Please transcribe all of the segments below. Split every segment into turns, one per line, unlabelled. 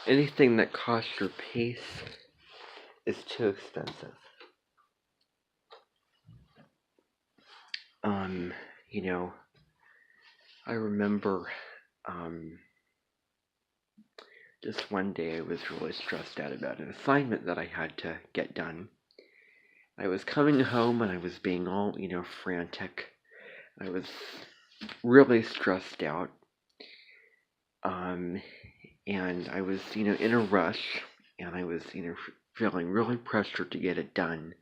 anything that costs your pace is too expensive. I remember just one day I was really stressed out about an assignment that I had to get done. I was coming home and I was being all, frantic. I was really stressed out. And I was, in a rush, and I was, feeling really pressured to get it done.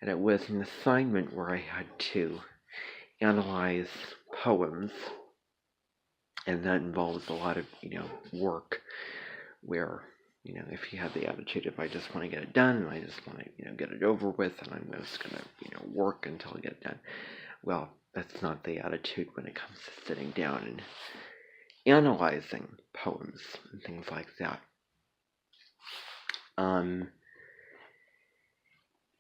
And it was an assignment where I had to analyze poems, and that involves a lot of, work where, if you have the attitude of I just want to get it done, and I just want to, get it over with, and I'm just going to, work until I get it done. Well, that's not the attitude when it comes to sitting down and analyzing poems and things like that.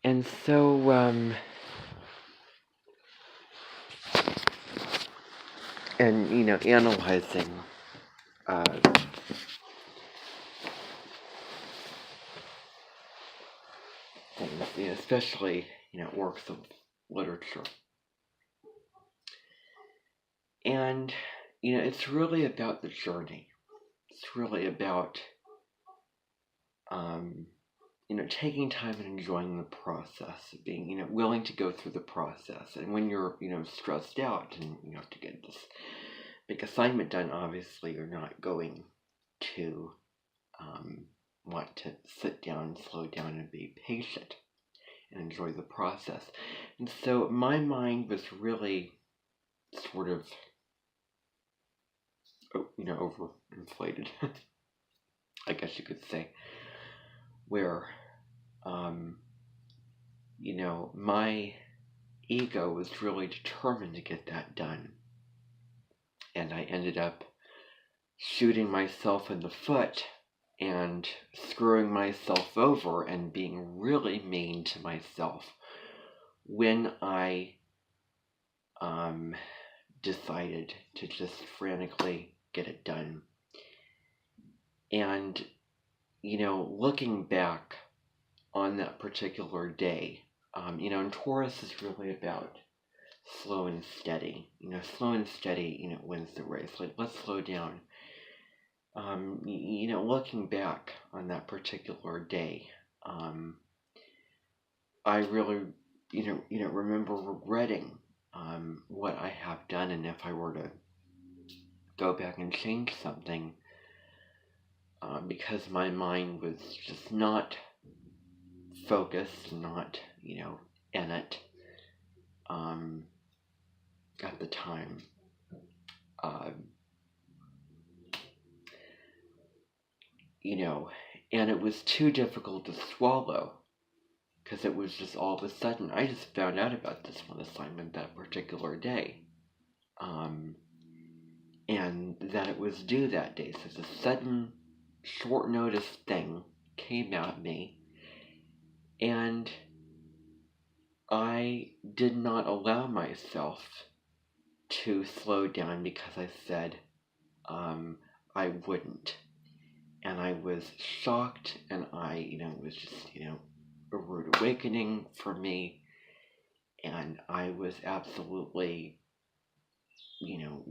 And so, analyzing things, especially, works of literature. And, it's really about the journey. It's really about, taking time and enjoying the process, being, willing to go through the process. And when you're, stressed out and you have to get this big assignment done, obviously you're not going to want to sit down, slow down, and be patient and enjoy the process. And so my mind was really sort of, overinflated, I guess you could say, where, my ego was really determined to get that done. And I ended up shooting myself in the foot and screwing myself over and being really mean to myself when I decided to just frantically get it done. And, looking back on that particular day, and Taurus is really about slow and steady. Slow and steady, wins the race. Like, let's slow down. Looking back on that particular day, I really, remember regretting what I have done, and if I were to go back and change something, because my mind was just not focused, not, in it at the time. And it was too difficult to swallow, because it was just all of a sudden, I just found out about this one assignment that particular day. And that it was due that day. So the sudden, short notice thing came at me, and I did not allow myself to slow down because I said I wouldn't. And I was shocked, and it was just, a rude awakening for me. And I was absolutely,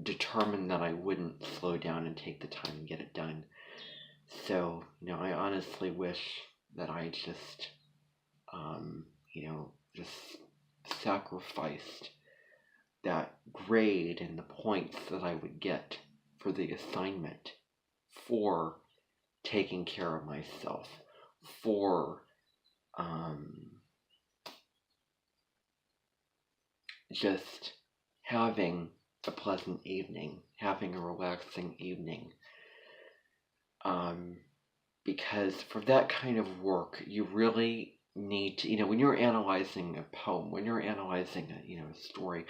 determined that I wouldn't slow down and take the time and get it done. So, I honestly wish that I just, just sacrificed that grade and the points that I would get for the assignment for taking care of myself, for just having a pleasant evening, having a relaxing evening. Because for that kind of work, you really need to, when you're analyzing a poem, when you're analyzing a story,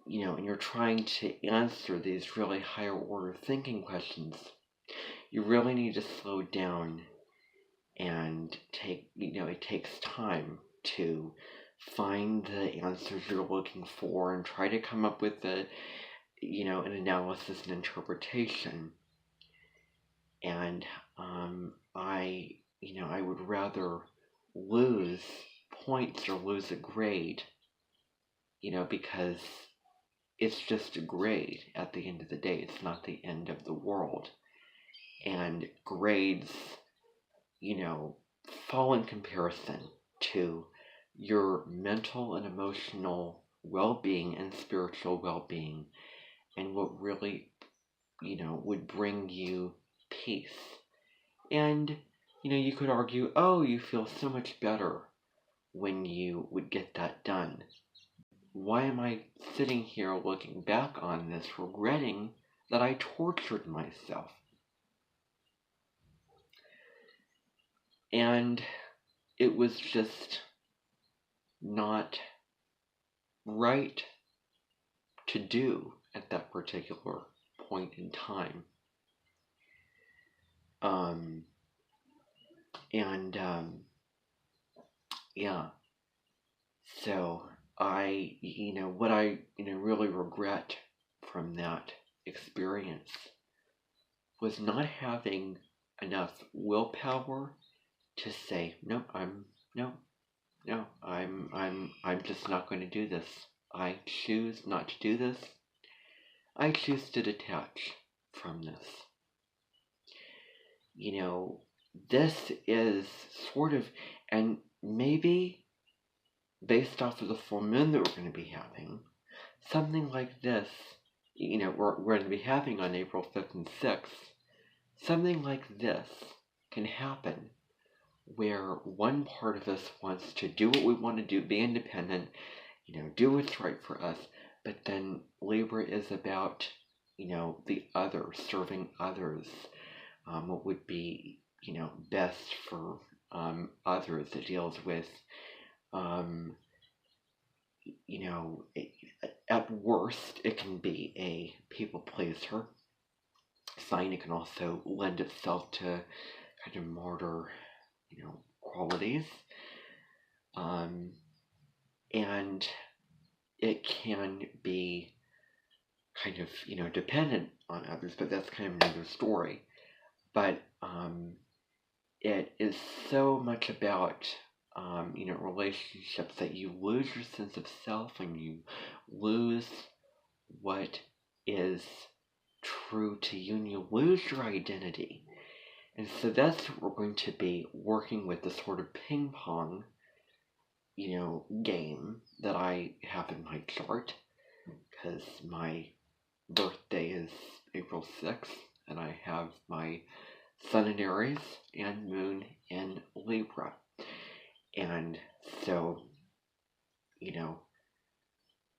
and you're trying to answer these really higher order thinking questions, you really need to slow down and it takes time to find the answers you're looking for and try to come up with an analysis and interpretation. And I would rather lose points or lose a grade, because it's just a grade at the end of the day. It's not the end of the world. And grades, fall in comparison to your mental and emotional well-being and spiritual well-being, and what really, would bring you peace. And, you could argue, oh, you feel so much better when you would get that done. Why am I sitting here looking back on this, regretting that I tortured myself? And it was just not right to do at that particular point in time. Yeah. So what I, really regret from that experience was not having enough willpower to say, no, I'm just not going to do this. I choose not to do this. I choose to detach from this. This is sort of, and maybe based off of the full moon that we're going to be having, something like this, we're going to be having on April 5th and 6th, something like this can happen where one part of us wants to do what we want to do, be independent, do what's right for us, but then Libra is about, the other, serving others, what would be, best for others. It deals with, at worst, it can be a people pleaser sign. It can also lend itself to kind of martyr, qualities. And it can be kind of, dependent on others, but that's kind of another story. But it is so much about, relationships that you lose your sense of self and you lose what is true to you and you lose your identity. And so that's what we're going to be working with, the sort of ping pong, game that I have in my chart, because my birthday is April 6th, and I have my Sun in Aries and Moon in Libra. And so,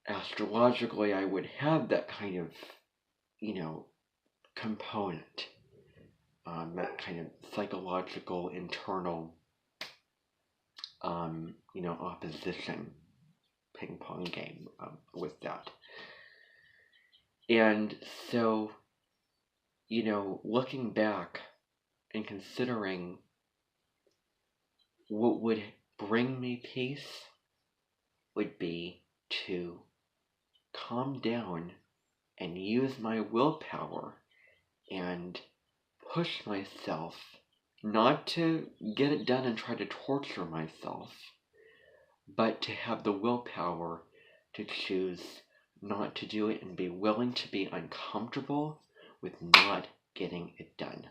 astrologically, I would have that kind of, component, that kind of psychological, internal, opposition ping pong game with that. And so, looking back and considering what would bring me peace would be to calm down and use my willpower and push myself, not to get it done and try to torture myself, but to have the willpower to choose not to do it and be willing to be uncomfortable with not getting it done.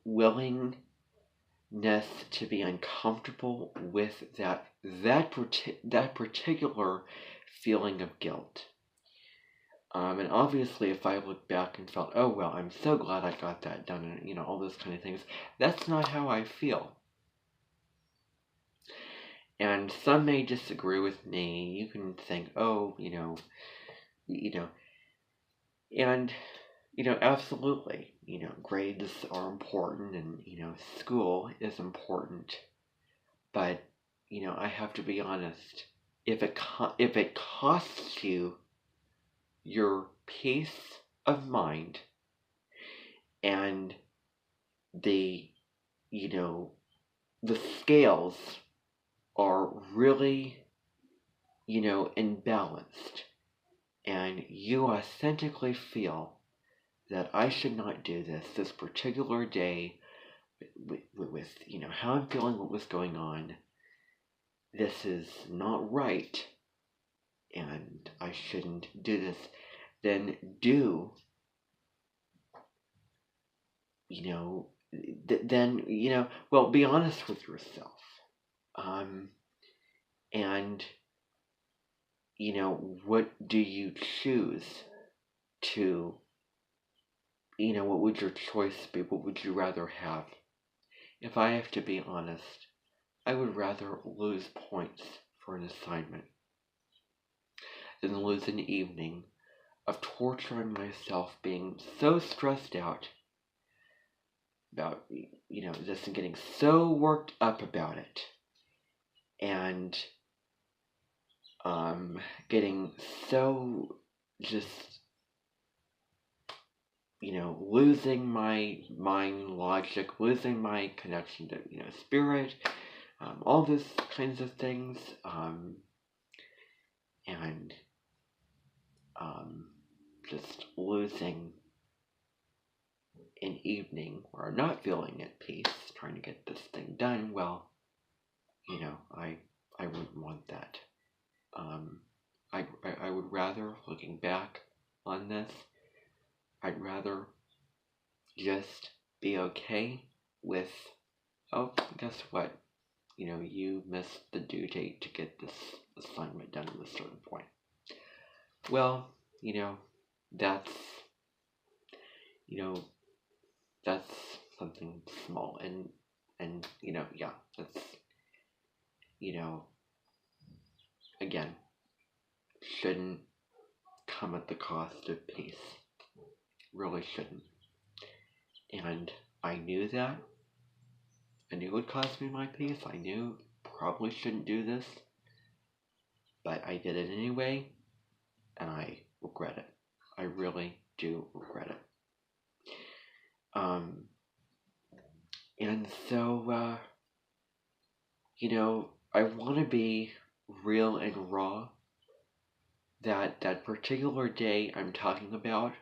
Willingness to be uncomfortable with that particular feeling of guilt. And obviously, if I look back and felt, oh, well, I'm so glad I got that done, and, all those kind of things, that's not how I feel. And some may disagree with me. You can think, oh, and, absolutely, grades are important, and, school is important. But, I have to be honest, if it costs you your peace of mind and the scales are really, imbalanced, and you authentically feel that I should not do this particular day with how I'm feeling, what was going on. This is not right, and I shouldn't do this. Then well, be honest with yourself. And what do you choose to, what would your choice be? What would you rather have? If I have to be honest, I would rather lose points for an assignment than lose an evening of torturing myself, being so stressed out about, this and getting so worked up about it. And getting so just, losing my mind logic, losing my connection to, spirit, all those kinds of things, and just losing an evening where I'm not feeling at peace, trying to get this thing done. Well, I wouldn't want that. I would rather, looking back on this, I'd rather just be okay with, oh, guess what? You missed the due date to get this assignment done at a certain point. Well, that's, that's something small, and yeah, that's, again, shouldn't come at the cost of peace. Really shouldn't. And I knew that. I knew it would cost me my peace. I knew probably shouldn't do this. But I did it anyway, and I regret it. I really do regret it. And so, I want to be real and raw. That particular day I'm talking about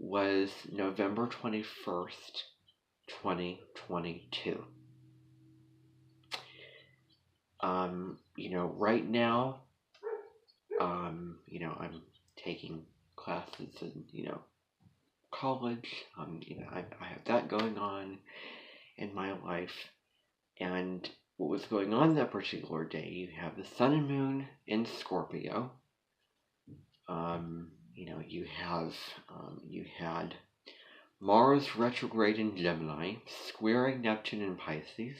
was November 21st, 2022. Right now, I'm taking classes in, college. I have that going on in my life. And what was going on that particular day, you have the sun and moon in Scorpio. You had Mars retrograde in Gemini, squaring Neptune in Pisces.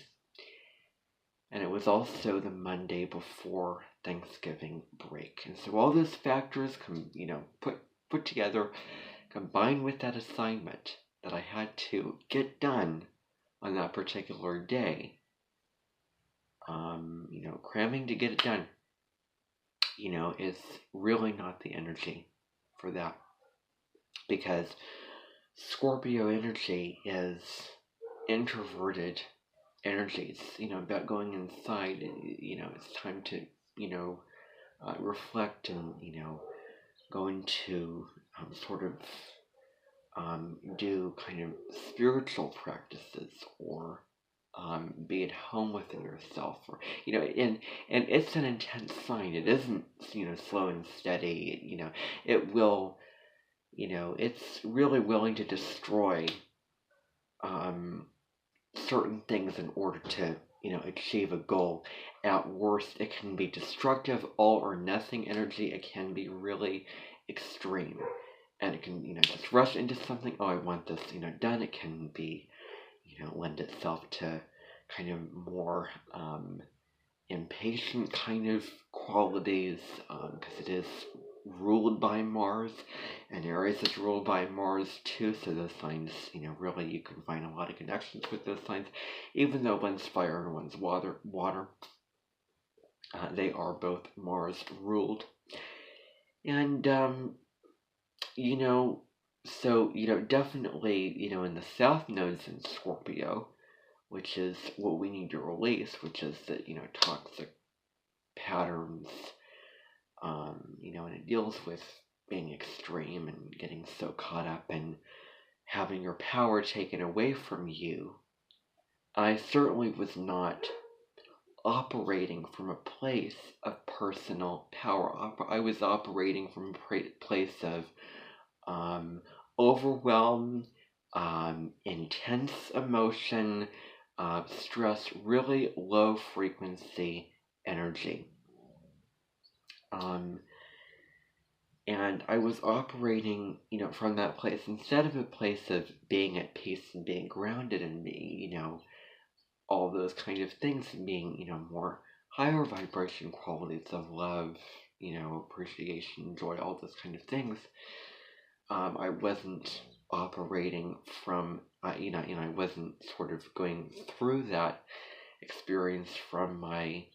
And it was also the Monday before Thanksgiving break. And so all those factors put together, combined with that assignment that I had to get done on that particular day, cramming to get it done, is really not the energy for that. Because Scorpio energy is introverted energy. It's, about going inside. It's time to, reflect and, go into sort of do kind of spiritual practices, or be at home within yourself, or and it's an intense sign. It isn't slow and steady. It will, it's really willing to destroy certain things in order to achieve a goal. At worst, it can be destructive, all or nothing energy. It can be really extreme, and it can just rush into something. Oh, I want this done. It can be lend itself to kind of more impatient kind of qualities, because it is ruled by Mars, and Aries is ruled by Mars too. So those signs, really you can find a lot of connections with those signs, even though one's fire and one's water. They are both Mars ruled, and so, definitely, in the South nodes in Scorpio, which is what we need to release, which is the, toxic patterns, and it deals with being extreme and getting so caught up in having your power taken away from you, I certainly was not operating from a place of personal power. I was operating from a place of overwhelm, intense emotion, stress, really low frequency energy. And I was operating, from that place instead of a place of being at peace and being grounded in me, all those kind of things, and being, more higher vibration qualities of love, appreciation, joy, all those kind of things. I wasn't operating from, I wasn't sort of going through that experience from my,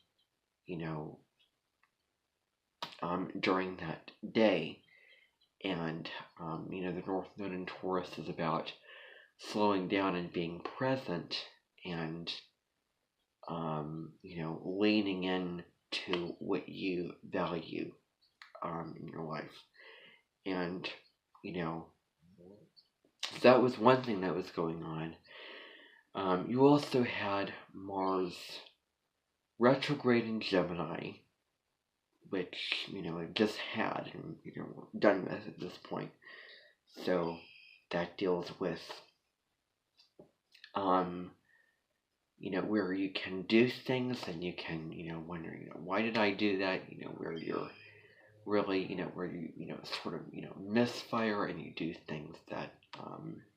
during that day. And, the North Node in Taurus is about slowing down and being present and, leaning in to what you value in your life. And, that was one thing that was going on. You also had Mars retrograde in Gemini, which, it just had, and, we're done with at this point. So that deals with, where you can do things and you can, wonder, why did I do that? Where you're really, where you, sort of, misfire and you do things that,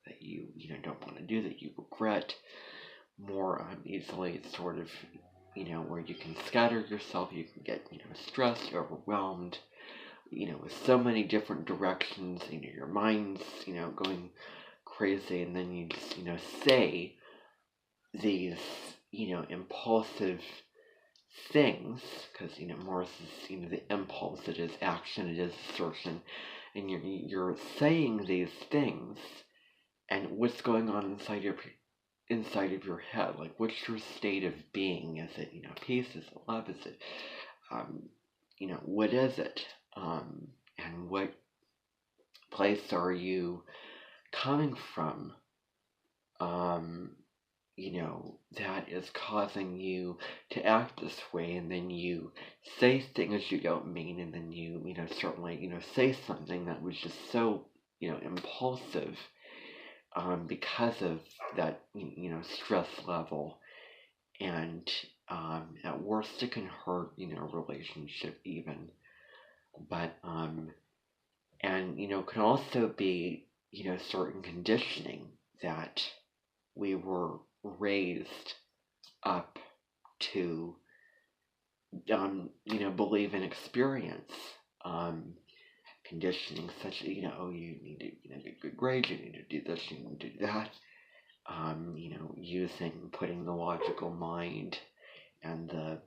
that you, don't want to do, that you regret more easily. It's sort of, where you can scatter yourself, you can get, stressed, overwhelmed, with so many different directions, your mind's, going crazy, and then you just, say these, impulsive things, because, Mars is, the impulse, it is action, it is assertion, and you're saying these things, and what's going on inside of your head, like, what's your state of being? Is it, peace? Is it love? Is it, what is it? And what place are you coming from, that is causing you to act this way, and then you say things you don't mean, and then you, certainly, say something that was just so, impulsive, because of that, stress level, and, at worst it can hurt, a relationship even, but, and, can also be, certain conditioning that we were raised up to, believe in experience, conditioning such, oh, you need to, get good grades, you need to do this, you need to do that, putting the logical mind and the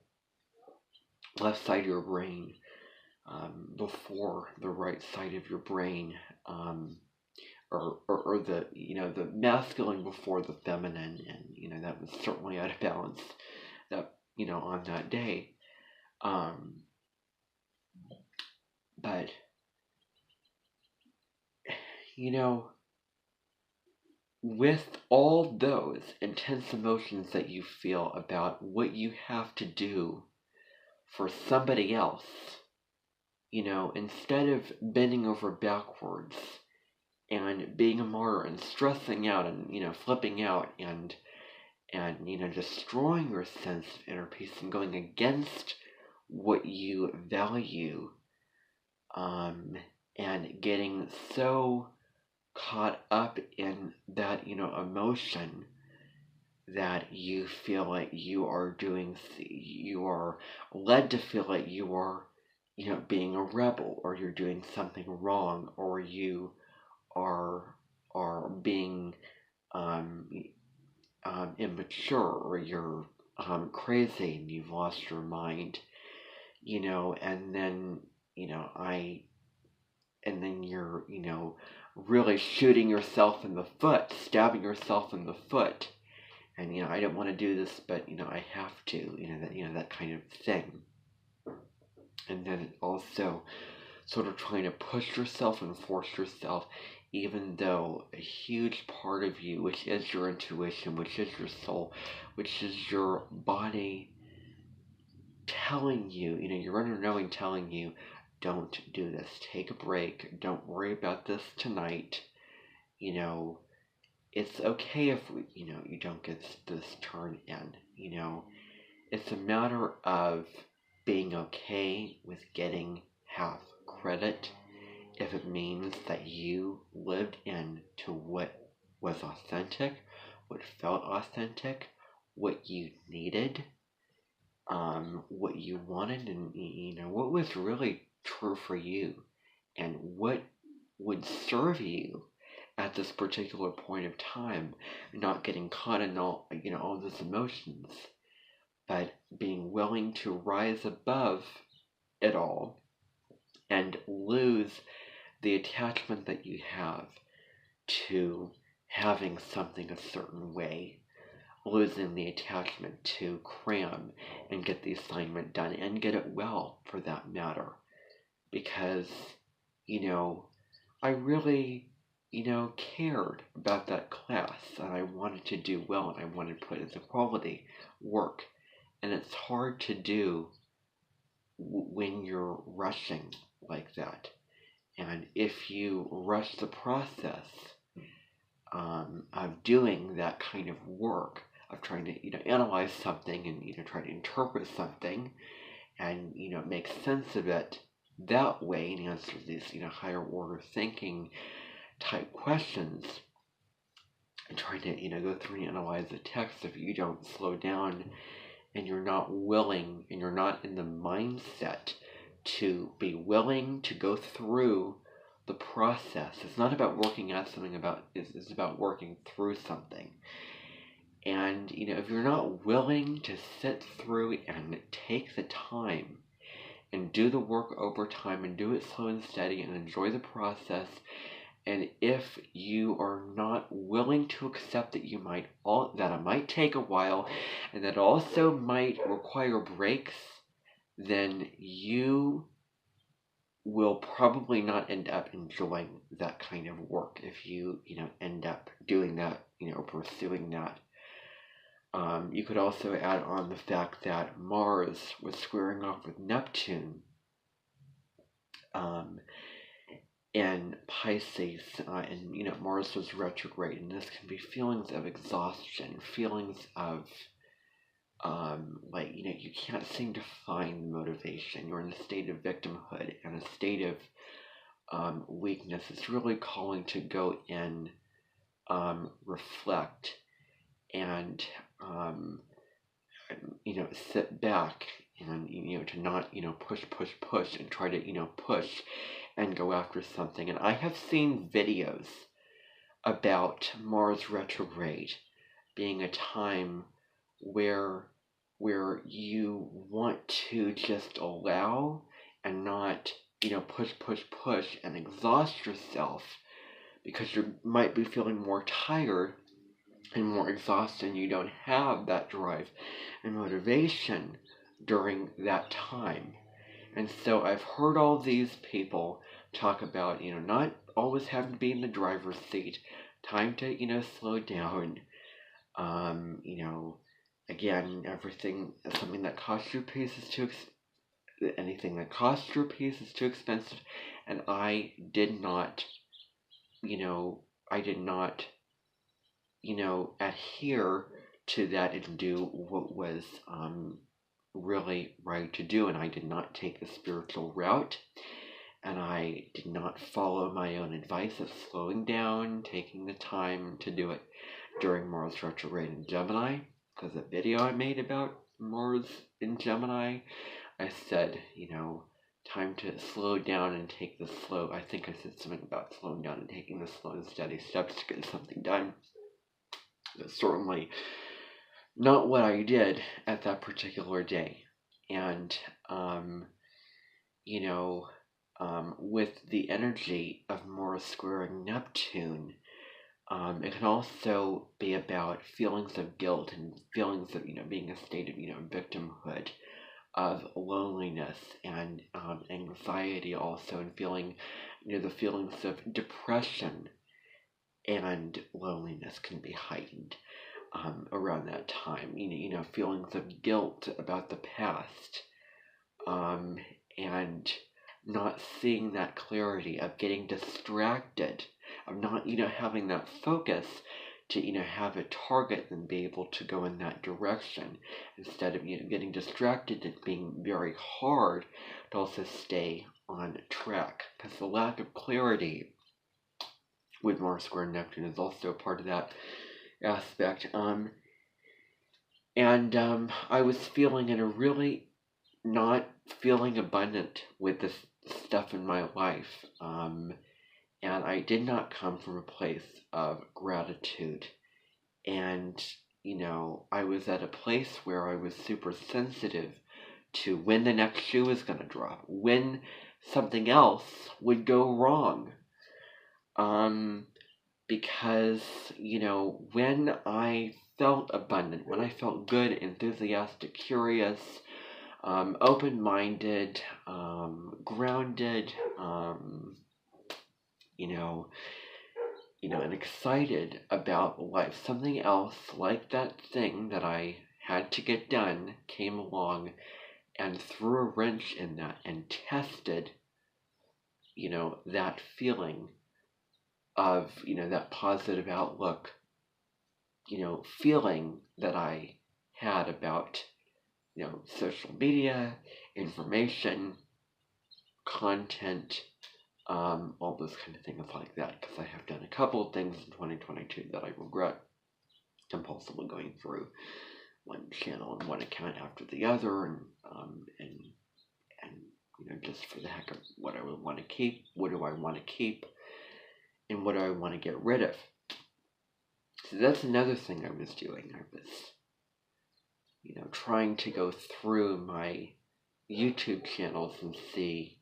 left side of your brain, before the right side of your brain, or the, the masculine before the feminine, and, that was certainly out of balance, that, on that day, but, with all those intense emotions that you feel about what you have to do for somebody else, instead of bending over backwards and being a martyr and stressing out and, flipping out and, destroying your sense of inner peace and going against what you value, and getting so caught up in that, emotion that you feel like you are led to feel like you are, being a rebel, or you're doing something wrong, or you are being, immature, or you're, crazy and you've lost your mind, and then, and then you're, really shooting yourself in the foot, stabbing yourself in the foot, and, I don't want to do this, but, I have to, that kind of thing. And then also sort of trying to push yourself and force yourself, even though a huge part of you, which is your intuition, which is your soul, which is your body, telling you, your inner knowing telling you, don't do this, take a break, don't worry about this tonight, it's okay if you don't get this turn in, it's a matter of being okay with getting half credit if it means that you lived into what was authentic, what felt authentic, what you needed, what you wanted, and what was really true for you, and what would serve you at this particular point of time, not getting caught in all those emotions, but being willing to rise above it all and lose the attachment that you have to having something a certain way, losing the attachment to cram and get the assignment done and get it well, for that matter, because I really cared about that class, and I wanted to do well, and I wanted to put in the quality work, and it's hard to do when you're rushing like that. And if you rush the process of doing that kind of work, of trying to analyze something and try to interpret something and make sense of it that way and answer these higher order thinking type questions, and trying to go through and analyze the text, if you don't slow down and you're not willing and you're not in the mindset to be willing to go through the process. It's not about working at something, it's about working through something. And if you're not willing to sit through and take the time and do the work over time and do it slow and steady and enjoy the process, and if you are not willing to accept that that it might take a while and that also might require breaks, then you will probably not end up enjoying that kind of work if you end up doing that, pursuing that. You could also add on the fact that Mars was squaring off with Neptune in Pisces, and Mars was retrograde, and this can be feelings of exhaustion, feelings of you can't seem to find motivation. You're in a state of victimhood and a state of weakness. It's really calling to go in, reflect, and sit back and to not push and try to push and go after something. And I have seen videos about Mars retrograde being a time where you want to just allow and not push and exhaust yourself, because you might be feeling more tired and more exhausted, and you don't have that drive and motivation during that time. And so I've heard all these people talk about not always having to be in the driver's seat, time to slow down, again, something that costs you a piece is too anything that costs you a piece is too expensive, and I did not adhere to that and do what was really right to do, and I did not take the spiritual route, and I did not follow my own advice of slowing down, taking the time to do it during Mars retrograde in Gemini. Because the video I made about Mars in Gemini, I said, time to slow down and take the slow. I think I said something about slowing down and taking the slow and steady steps to get something done. That's certainly not what I did at that particular day. And, with the energy of Mars squaring Neptune, it can also be about feelings of guilt and feelings of, being a state of, victimhood, of loneliness and anxiety also, and feeling, the feelings of depression and loneliness can be heightened around that time. Feelings of guilt about the past, and not seeing that clarity, of getting distracted, of not, having that focus to, have a target and be able to go in that direction, instead of, getting distracted and being very hard to also stay on track. Because the lack of clarity with Mars square Neptune is also part of that aspect. And I was feeling in a really not feeling abundant with this stuff in my life. And I did not come from a place of gratitude. And, I was at a place where I was super sensitive to when the next shoe was going to drop, when something else would go wrong. Because, when I felt abundant, when I felt good, enthusiastic, curious, open-minded, grounded, and excited about life, something else like that thing that I had to get done came along and threw a wrench in that and tested, that feeling of, that positive outlook, feeling that I had about, social media, information, content, all those kind of things like that, because I have done a couple of things in 2022 that I regret compulsively going through one channel and one account after the other, and just for the heck of what I would want to keep, what do I want to keep, and what do I want to get rid of. So that's another thing I was doing. I was, trying to go through my YouTube channels and see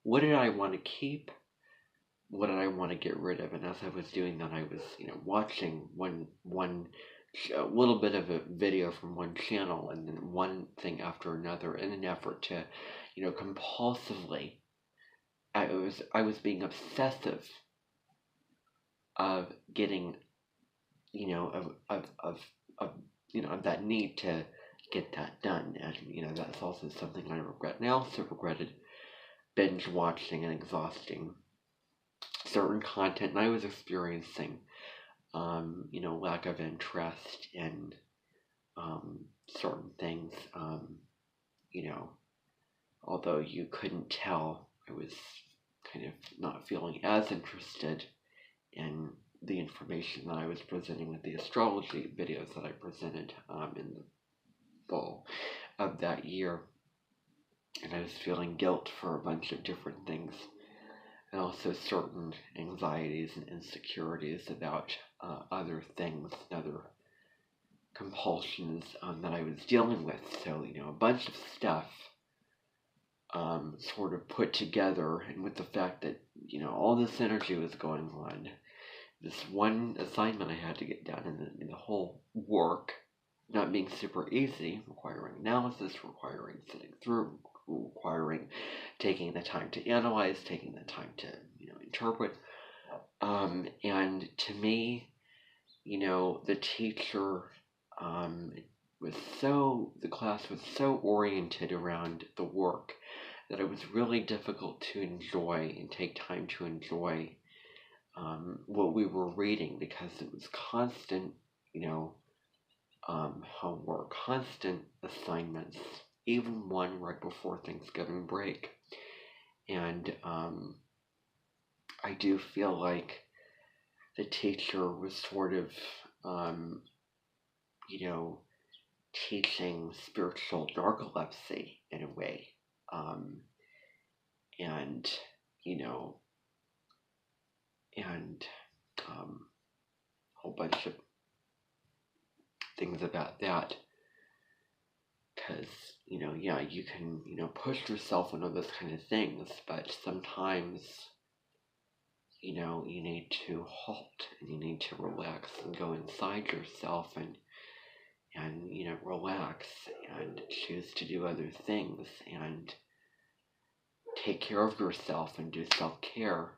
what did I want to keep, what did I want to get rid of. And as I was doing that, I was, watching a little bit of a video from one channel and then one thing after another in an effort to, compulsively, I was being obsessive of getting, of that need to get that done. And, that's also something I regret. And I also regretted binge watching and exhausting certain content, and I was experiencing, lack of interest in certain things. Although you couldn't tell, I was kind of not feeling as interested in the information that I was presenting with the astrology videos that I presented in the fall of that year. And I was feeling guilt for a bunch of different things, and also certain anxieties and insecurities about other things, other compulsions that I was dealing with. So, a bunch of stuff sort of put together, and with the fact that, all this energy was going on, this one assignment I had to get done, in the whole work not being super easy, requiring analysis, requiring sitting through, requiring taking the time to analyze, taking the time to, interpret. And to me, the teacher, the class was so oriented around the work that it was really difficult to enjoy and take time to enjoy what we were reading, because it was constant, homework, constant assignments, even one right before Thanksgiving break. And I do feel like the teacher was sort of, teaching spiritual narcolepsy in a way. And a whole bunch of things about that. Because, you can, push yourself into those kind of things, but sometimes, you need to halt, and you need to relax and go inside yourself and and, relax and choose to do other things and take care of yourself and do self-care.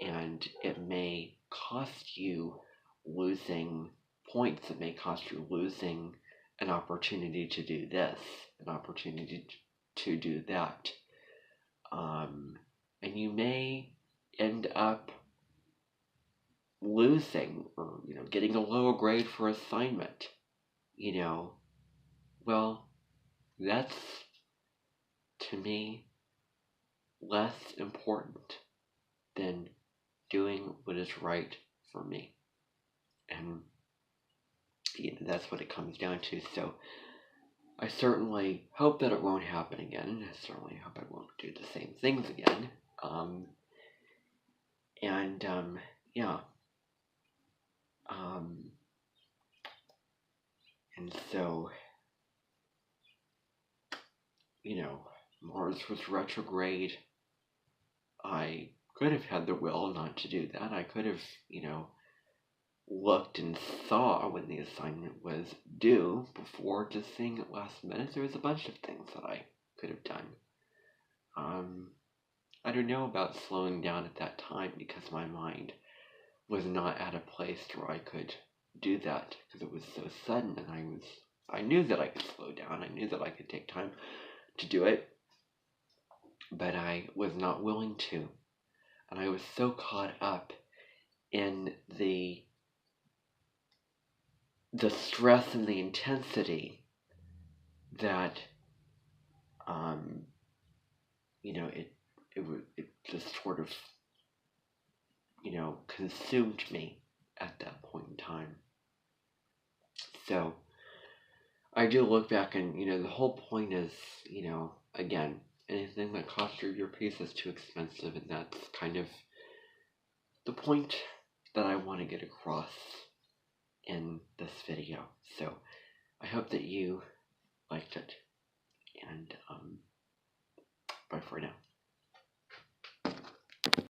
And it may cost you losing points. It may cost you losing an opportunity to do this, an opportunity to do that. And you may end up losing or, getting a lower grade for assignment. Well, that's, to me, less important than doing what is right for me. And that's what it comes down to. So I certainly hope that it won't happen again. I certainly hope I won't do the same things again. Yeah. And so, Mars was retrograde. I could have had the will not to do that. I could have, looked and saw when the assignment was due before just seeing it last minute. There was a bunch of things that I could have done. I don't know about slowing down at that time because my mind was not at a place where I could do that because it was so sudden, and I knew that I could slow down. I knew that I could take time to do it, but I was not willing to. And I was so caught up in the stress and the intensity that it just sort of consumed me at that point in time. So I do look back, and the whole point is, again, anything that costs you your piece is too expensive, and that's kind of the point that I want to get across in this video. So I hope that you liked it, and bye for now.